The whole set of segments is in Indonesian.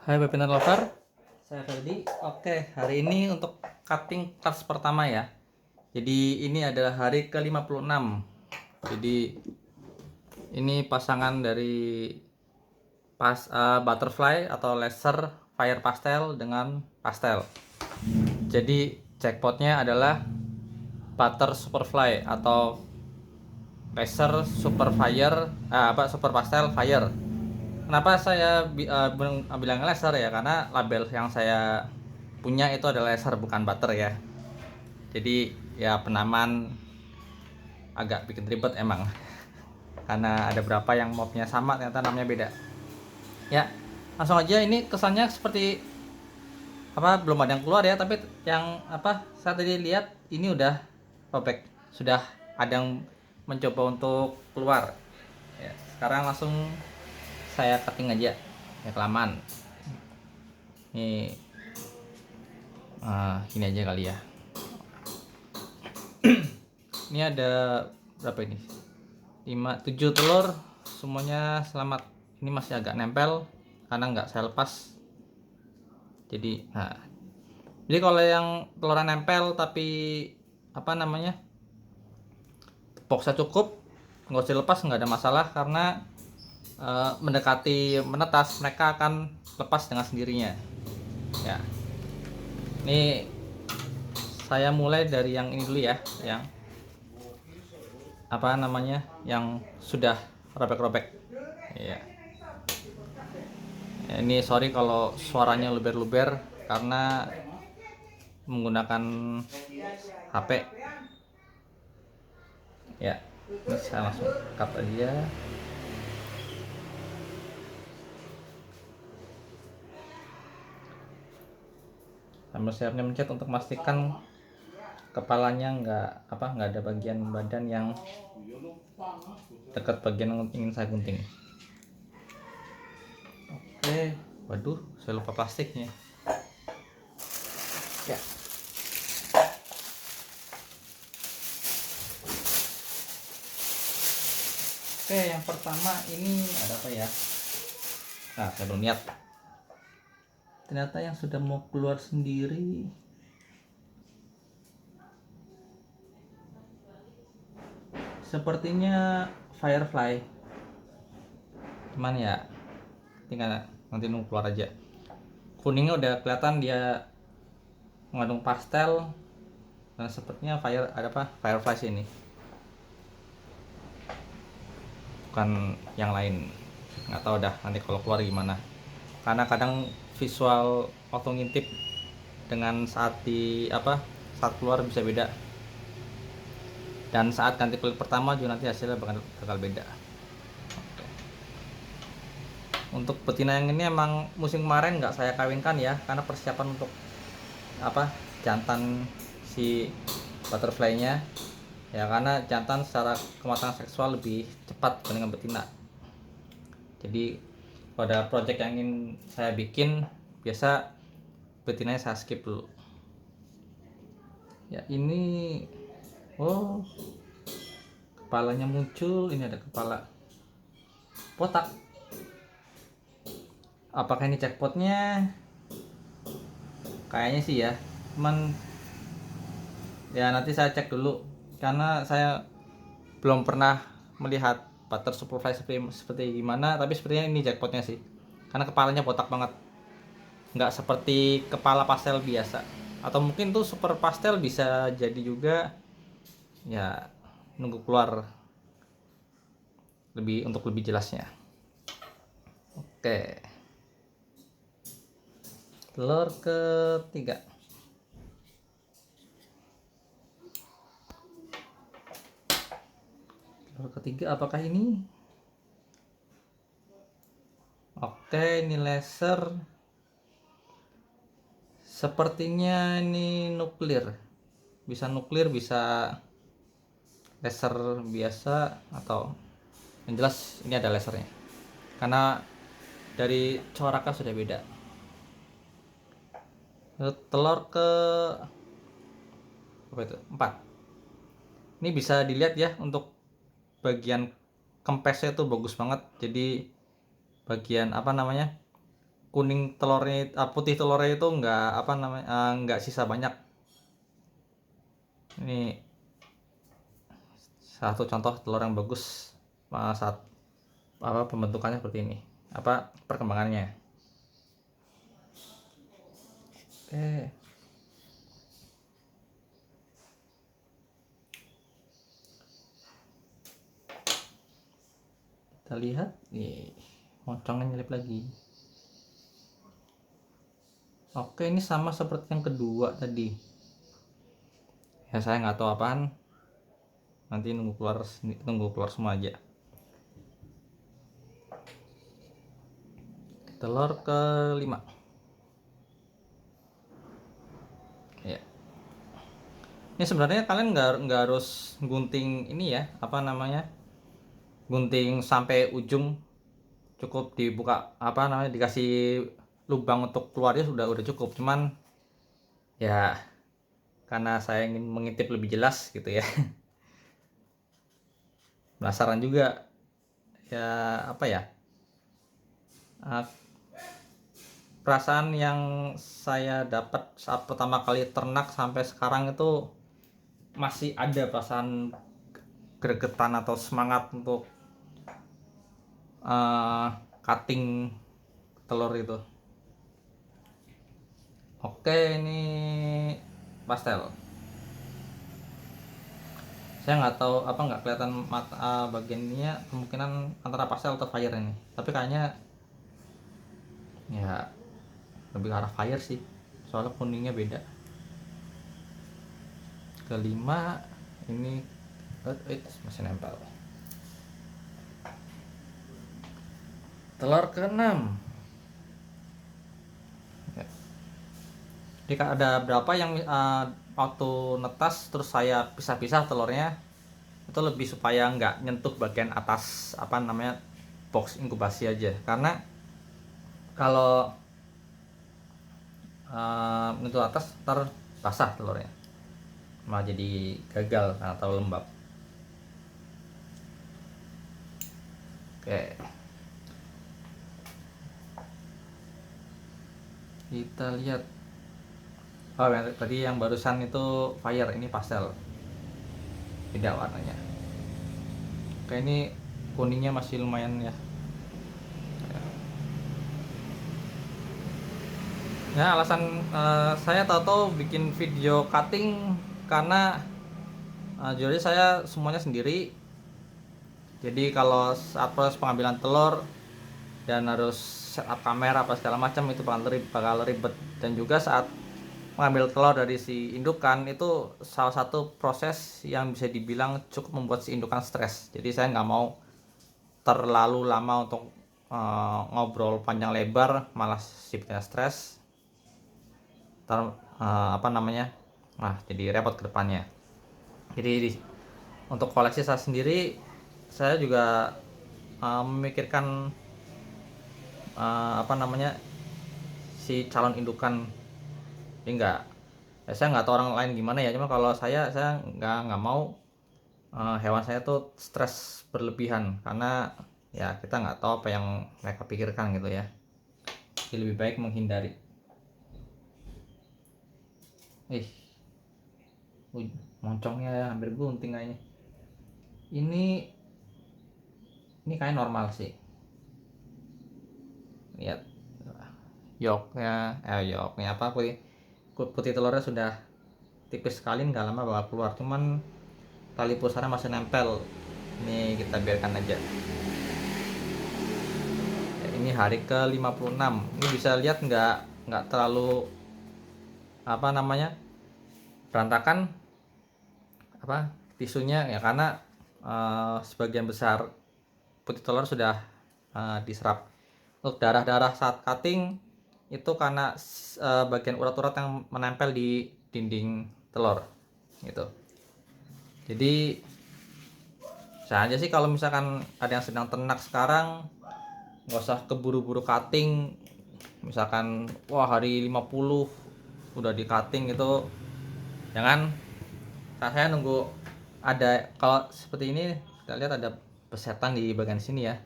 Hai webinar lover, saya Ferdi. Oke, hari ini untuk cutting class pertama ya. Jadi ini adalah hari ke-56. Jadi ini pasangan dari butterfly atau laser fire pastel dengan pastel. Jadi jackpotnya adalah butter superfly atau laser super fire, super pastel fire. Kenapa saya bilang laser ya? Karena label yang saya punya itu adalah laser bukan butter ya. Jadi ya penamaan agak bikin ribet emang. Karena ada berapa yang mobnya sama ternyata namanya beda. Ya, langsung aja. Ini kesannya seperti belum ada yang keluar ya, tapi yang saya tadi lihat ini udah robek. Sudah ada yang mencoba untuk keluar. Ya, sekarang langsung saya cutting aja. Ya kelamaan. Ini aja kali ya. Ini ada berapa ini? 7 telur, semuanya selamat. Ini masih agak nempel karena nggak saya lepas. Jadi kalau yang telurnya nempel tapi boxnya cukup, nggak usah lepas, nggak ada masalah karena mendekati menetas mereka akan lepas dengan sendirinya. Ya, ini saya mulai dari yang ini dulu ya, yang yang sudah robek-robek. Ya. Ini sorry kalau suaranya luber-luber karena menggunakan HP. Ya, ini saya langsung cut aja. Sambil saya mencet untuk memastikan kepalanya nggak ada bagian badan yang dekat bagian yang ingin saya gunting. Oke, waduh, saya lupa plastiknya. Ya. Oke, yang pertama ini ada apa ya? Saya belum lihat. Ternyata yang sudah mau keluar sendiri. Sepertinya firefly. Gimana ya? Tinggal nanti nunggu keluar aja. Kuningnya udah kelihatan dia mengandung pastel. Nah, sepertinya firefly sini. Bukan yang lain. Nggak tahu dah nanti kalau keluar gimana. Karena kadang visual waktu ngintip dengan saat saat keluar bisa beda. Dan saat ganti kulit pertama juga nanti hasilnya bakal beda. Untuk betina yang ini emang musim kemarin nggak saya kawinkan ya, karena persiapan untuk jantan si butterfly-nya ya, karena jantan secara kematangan seksual lebih cepat dibandingkan betina. Jadi pada project yang ingin saya bikin biasa betinanya saya skip dulu ya. Ini kepalanya muncul. Ini ada kepala botak. Apakah ini jackpotnya? Kayaknya sih ya, cuman ya nanti saya cek dulu karena saya belum pernah melihat butter superfly seperti gimana, tapi sepertinya ini jackpotnya sih karena kepalanya botak banget, nggak seperti kepala pastel biasa. Atau mungkin tuh super pastel bisa jadi juga ya, nunggu keluar untuk lebih jelasnya. Oke, telur ketiga. Telur ketiga apakah ini? Oke, ini laser. Sepertinya ini nuklir. Bisa nuklir, bisa laser biasa, atau yang jelas ini ada lasernya. Karena dari coraknya sudah beda. Telur ke 4. Ini bisa dilihat ya, untuk bagian kempesnya tuh bagus banget. Jadi bagian kuning telurnya, putih telurnya itu nggak apa namanya, nggak sisa banyak. Ini satu contoh telur yang bagus saat pembentukannya seperti ini, perkembangannya. Oke, kita lihat nih, moncongnya nyelip lagi. Oke, ini sama seperti yang kedua tadi ya, saya nggak tahu apaan, nanti nunggu keluar semua aja. Telur kelima ya. Ini sebenarnya kalian nggak harus gunting ini ya, gunting sampai ujung, cukup dibuka dikasih lubang untuk keluarnya udah cukup. Cuman ya karena saya ingin mengintip lebih jelas gitu ya, penasaran juga ya, perasaan yang saya dapat saat pertama kali ternak sampai sekarang itu masih ada perasaan gregetan atau semangat untuk cutting telur itu. Oke, ini pastel. Saya nggak tahu nggak kelihatan mata bagiannya, kemungkinan antara pastel atau fire ini, tapi kayaknya ya lebih ke arah fire sih, soalnya kuningnya beda. Kelima ini masih nempel. Telur keenam. Jadi ada berapa yang waktu netas terus saya pisah-pisah telurnya itu lebih supaya nggak nyentuh bagian atas box inkubasi aja, karena kalau menyentuh atas ntar basah telurnya, malah jadi gagal karena terlalu lembab. Oke, kita lihat. Tadi yang barusan itu fire, ini pastel, beda warnanya. Oke, ini kuningnya masih lumayan ya. Ya, alasan saya tahu bikin video cutting karena jadi saya semuanya sendiri. Jadi kalau saat proses pengambilan telur dan harus setup kamera apa segala macam itu bakal ribet, dan juga saat mengambil telur dari si indukan itu salah satu proses yang bisa dibilang cukup membuat si indukan stres. Jadi saya nggak mau terlalu lama untuk ngobrol panjang lebar, malah sipnya stres. Jadi repot ke depannya. Jadi untuk koleksi saya sendiri, saya juga memikirkan si calon indukan. Jadi saya nggak tahu orang lain gimana ya, cuma kalau saya nggak mau hewan saya tuh stres berlebihan, karena ya kita nggak tahu apa yang mereka pikirkan gitu ya. Jadi lebih baik menghindari. Moncongnya hampir gunting kayaknya. Ini kayak normal sih. Lihat yolknya putih telurnya sudah tipis sekali, nggak lama bakal keluar, cuman tali pusarnya masih nempel. Ini kita biarkan aja. Ini hari ke 56. Ini bisa lihat nggak terlalu berantakan tisunya ya, karena sebagian besar putih telur sudah diserap. Untuk darah-darah saat cutting itu karena bagian urat-urat yang menempel di dinding telur gitu. Jadi saya aja sih kalau misalkan ada yang sedang ternak sekarang, nggak usah keburu-buru cutting. Misalkan hari 50 udah di cutting gitu, jangan. Saya nunggu ada, kalau seperti ini kita lihat ada pesetan di bagian sini ya.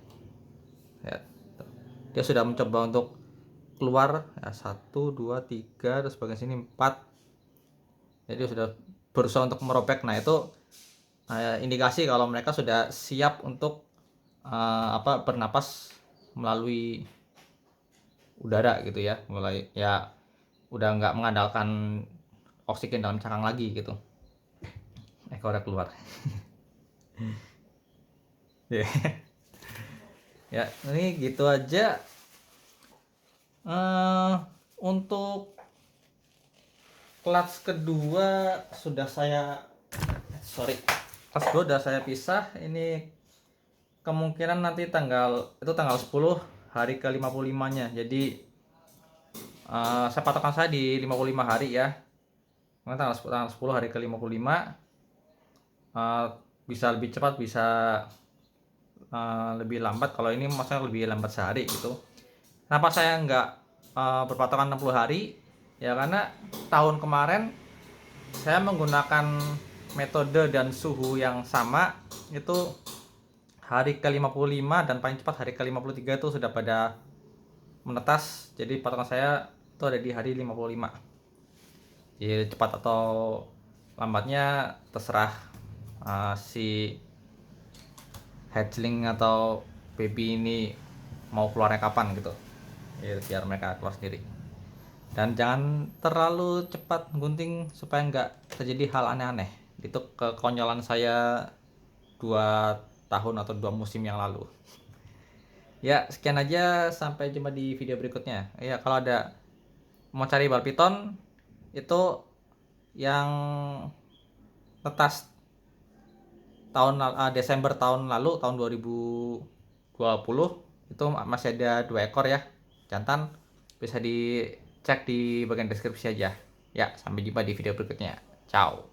Dia sudah mencoba untuk keluar ya, 1 2 3, terus bagian sini 4. Jadi sudah berusaha untuk merobek. Nah itu indikasi kalau mereka sudah siap untuk bernapas melalui udara gitu ya, mulai ya udah nggak mengandalkan oksigen dalam cangkang lagi gitu. Ekornya keluar. Ya ini gitu aja. Untuk kelas kedua sudah saya kelas kedua sudah saya pisah. Ini kemungkinan nanti tanggal 10 hari ke 55-nya. Jadi saya patokan saya di 55 hari ya. Tanggal 10 hari ke 55, bisa lebih cepat, bisa lebih lambat. Kalau ini maksudnya lebih lambat sehari gitu. Kenapa saya nggak berpatokan 60 hari? Ya karena tahun kemarin saya menggunakan metode dan suhu yang sama, itu hari ke 55 dan paling cepat hari ke 53 itu sudah pada menetas. Jadi patokan saya itu ada di hari 55. Jadi cepat atau lambatnya terserah si hatchling atau baby ini mau keluarnya kapan gitu ya, biar mereka keluar sendiri. Dan jangan terlalu cepat gunting supaya nggak terjadi hal aneh-aneh. Itu kekonyolan saya 2 tahun atau 2 musim yang lalu. Ya sekian aja, sampai jumpa di video berikutnya ya. Kalau ada mau cari bal piton itu yang netas Desember tahun lalu, tahun 2020, itu masih ada 2 ekor ya, jantan. Bisa dicek di bagian deskripsi aja ya. Sampai jumpa di video berikutnya. Ciao.